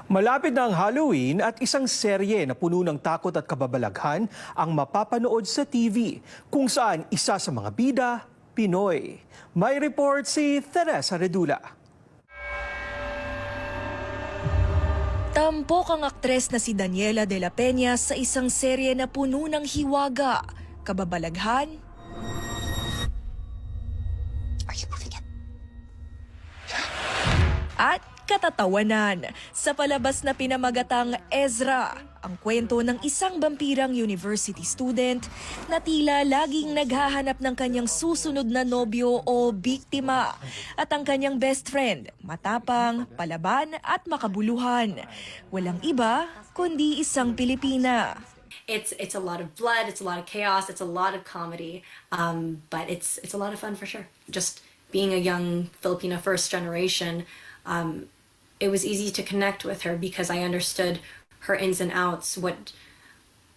Malapit na ang Halloween at isang serye na puno ng takot at kababalaghan ang mapapanood sa TV, kung saan isa sa mga bida, Pinoy. May report si Theresa Redula. Tampok ang aktres na si Daniella Dela Peña sa isang serye na puno ng hiwaga, kababalaghan, at katatawanan sa palabas na pinamagatang Ezra, ang kwento ng isang bampirang university student na tila laging naghahanap ng kanyang susunod na nobyo o biktima at ang kanyang best friend, matapang, palaban at makabuluhan. Walang iba kundi isang Pilipina. It's a lot of blood, it's a lot of chaos, it's a lot of comedy, but it's a lot of fun for sure. Just being a young Filipina first generation, it was easy to connect with her because I understood her ins and outs, what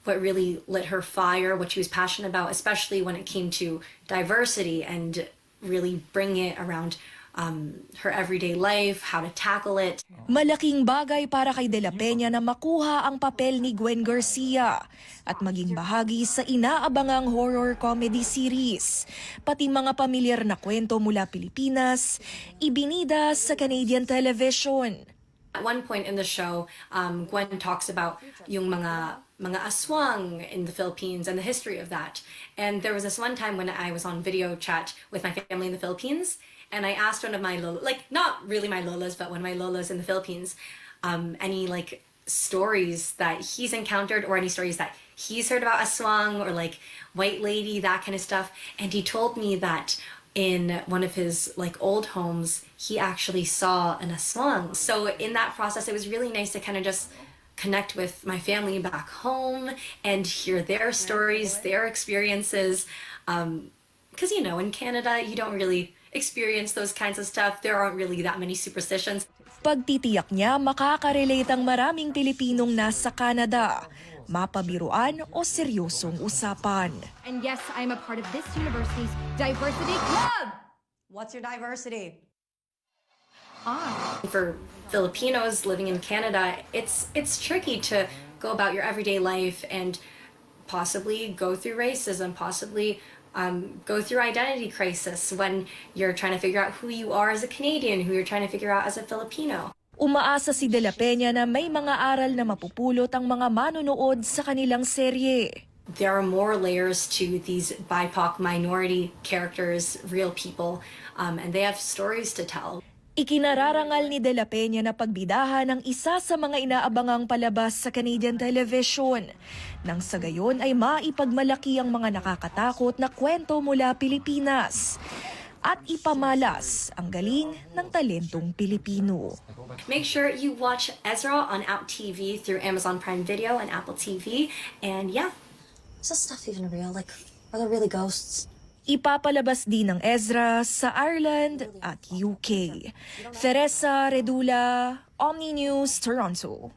really lit her fire, what she was passionate about, especially when it came to diversity and really bringing it around her everyday life, how to tackle it. Malaking bagay para kay Dela Peña na makuha ang papel ni Gwen Garcia at maging bahagi sa inaabangang horror comedy series. Pati mga pamilyar na kwento mula Pilipinas, ibinida sa Canadian television. At one point in the show, Gwen talks about yung mga aswang in the Philippines and the history of that. And there was this one time when I was on video chat with my family in the Philippines, and I asked one of my lolas, like not really my lolas, but one of my lolas in the Philippines, any like stories that he's encountered or any stories that he's heard about aswang or like white lady, that kind of stuff. And he told me that in one of his like old homes, he actually saw an aswang. So in that process, it was really nice to kind of just connect with my family back home and hear their stories, their experiences. Because, you know, in Canada, you don't really experience those kinds of stuff. There aren't really that many superstitions. Pagtitiyak niya, makaka-relate ang maraming Pilipinong nasa Canada. Mapabiruan o seryosong usapan. And yes, I'm a part of this university's diversity club. What's your diversity? For Filipinos living in Canada, it's tricky to go about your everyday life and possibly go through racism, possibly go through identity crisis when you're trying to figure out who you are as a Canadian, who you're trying to figure out as a Filipino. Umaasa si Dela Peña na may mga aral na mapupulot ang mga manonood sa kanilang serye. There are more layers to these BIPOC minority characters, real people, and they have stories to tell. Ikinararangal ni Dela Peña na pagbidahan ng isa sa mga inaabangang palabas sa Canadian television. Nang sa gayon ay maipagmalaki ang mga nakakatakot na kwento mula Pilipinas at ipamalas ang galing ng talentong Pilipino. Make sure you watch Ezra on OUTtv through Amazon Prime Video and Apple TV, and yeah. Is this stuff even real? Like, are there really ghosts? Ipapalabas din ng Ezra sa Ireland at UK. Theresa Redula, OMNI News, Toronto.